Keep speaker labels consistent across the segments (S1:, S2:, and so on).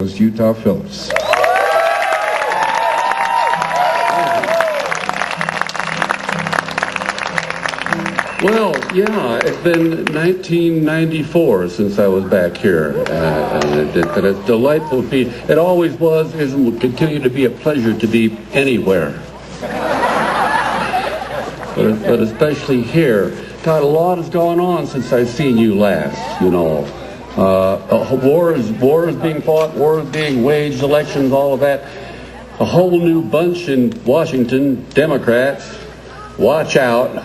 S1: was Utah Phillips.
S2: Well, yeah, it's been 1994 since I was back here, and it's delightful to be. It always was, is, and will continue to be a pleasure to be anywhere. But especially here. God, a lot has gone on since I've seen you last, you know. War is being fought, war is being waged, elections, all of that. A whole new bunch in Washington, Democrats. Watch out.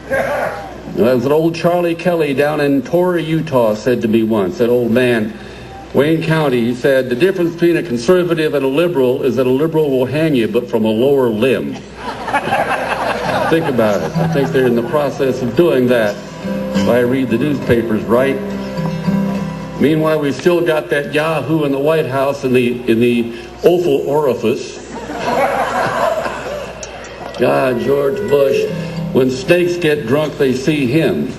S2: As an old Charlie Kelly down in Torrey, Utah said to me once, that old man, Wayne County, he said, the difference between a conservative and a liberal is that a liberal will hang you, but from a lower limb. Think about it. I think they're in the process of doing that, if I read the newspapers right. Meanwhile, we've still got that Yahoo in the White House in the oval orifice. God, George Bush. When snakes get drunk, they see him.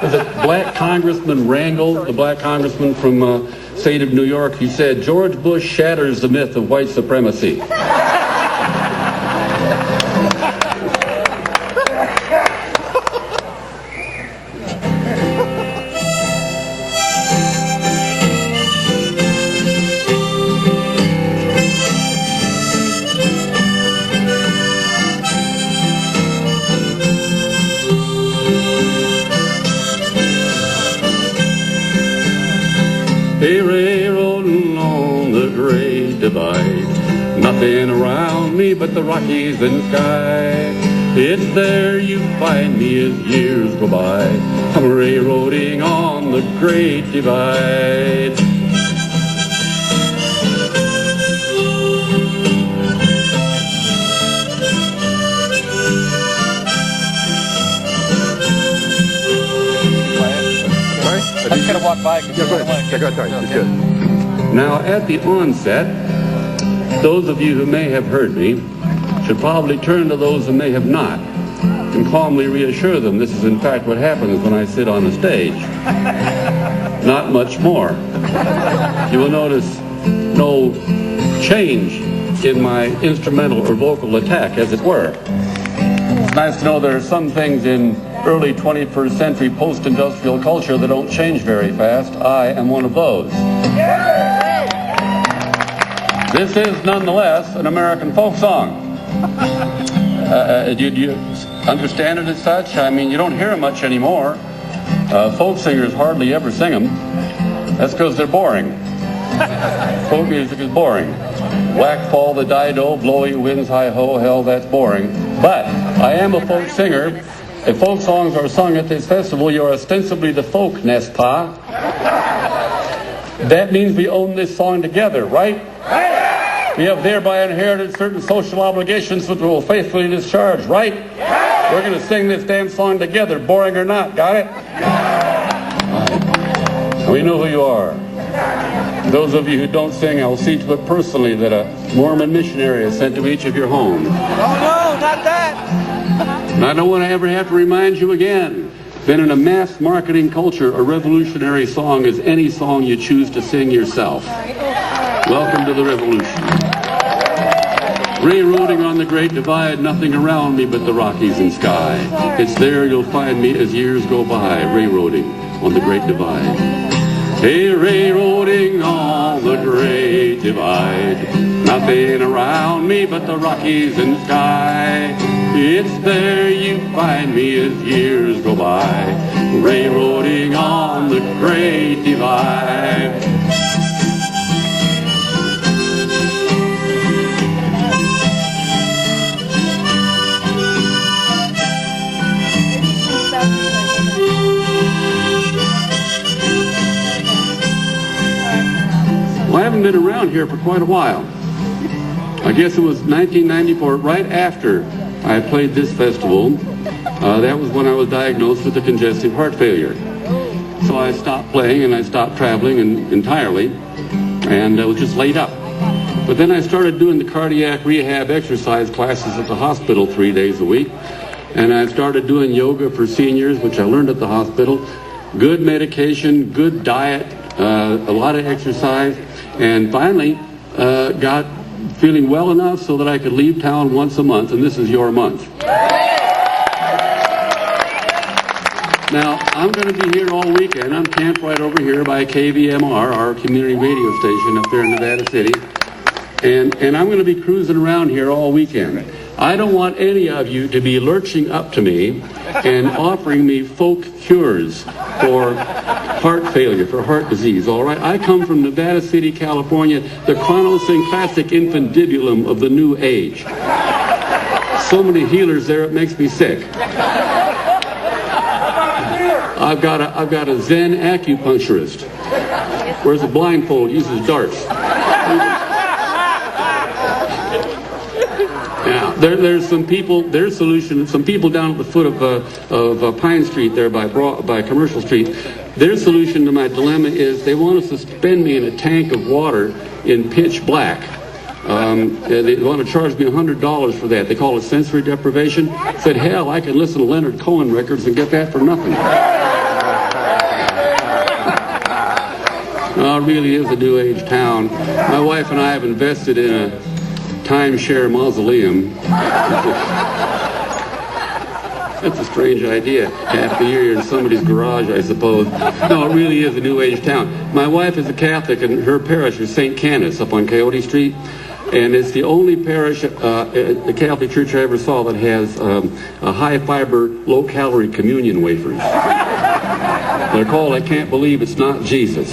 S2: Was it Black Congressman Rangel, the Black Congressman from state of New York? He said, George Bush shatters the myth of white supremacy. Hey, rolling on the great divide, nothing around me but the Rockies and sky. It's there you find me as years go by. I'm railroading on the great divide.
S3: I just gotta walk by.
S2: Now, at the onset, those of you who may have heard me should probably turn to those who may have not and calmly reassure them this is in fact what happens when I sit on the stage. Not much more. You will notice no change in my instrumental or vocal attack, as it were. It's nice to know there are some things in early 21st century post-industrial culture that don't change very fast. I am one of those. This is nonetheless an American folk song. Do you understand it as such? I mean, you don't hear them much anymore. Folk singers hardly ever sing them. That's because they're boring. Folk music is boring. Whack, fall, the dido, blowy winds, hi-ho, hell, that's boring. But I am a folk singer. If folk songs are sung at this festival, you're ostensibly the folk, n'est-ce pas? That means we own this song together, right? We have thereby inherited certain social obligations which we will faithfully discharge, right? We're going to sing this damn song together, boring or not, got it? We know who you are. Those of you who don't sing, I'll see to it personally that a Mormon missionary is sent to each of your homes.
S3: Oh no, not that!
S2: And I don't want to ever have to remind you again that in a mass marketing culture, a revolutionary song is any song you choose to sing yourself. Welcome to the revolution. Railroading on the great divide, nothing around me but the Rockies and sky. It's there you'll find me as years go by, railroading on the great divide. Hey, railroading on the great divide, nothing around me but the Rockies and sky. It's there you find me as years go by, railroading on the great divide. Well, I haven't been around here for quite a while. I guess it was 1994, right after I played this festival. That was when I was diagnosed with a congestive heart failure. So I stopped playing and I stopped traveling entirely, and I was just laid up. But then I started doing the cardiac rehab exercise classes at the hospital 3 days a week, and I started doing yoga for seniors, which I learned at the hospital. Good medication, good diet, a lot of exercise, and finally got feeling well enough so that I could leave town once a month, and this is your month. Now, I'm going to be here all weekend. I'm camped right over here by KVMR, our community radio station up there in Nevada City. And I'm going to be cruising around here all weekend. I don't want any of you to be lurching up to me and offering me folk cures for heart failure, for heart disease, all right? I come from Nevada City, California, the chronosynclastic infundibulum of the new age. So many healers there, it makes me sick. I've got a Zen acupuncturist. Wears a blindfold, uses darts. Now, there's some people. There's solution. Some people down at the foot of Pine Street there by Commercial Street. Their solution to my dilemma is they want to suspend me in a tank of water in pitch black. They want to charge me $100 for that. They call it sensory deprivation. I said, hell, I can listen to Leonard Cohen records and get that for nothing. No, it really is a new age town. My wife and I have invested in a timeshare mausoleum. That's a strange idea. Half the year you're in somebody's garage, I suppose. No, it really is a new age town. My wife is a Catholic, and her parish is St. Canice up on Coyote Street. And it's the only parish, the Catholic Church I ever saw that has a high-fiber, low-calorie communion wafers. They're called I Can't Believe It's Not Jesus.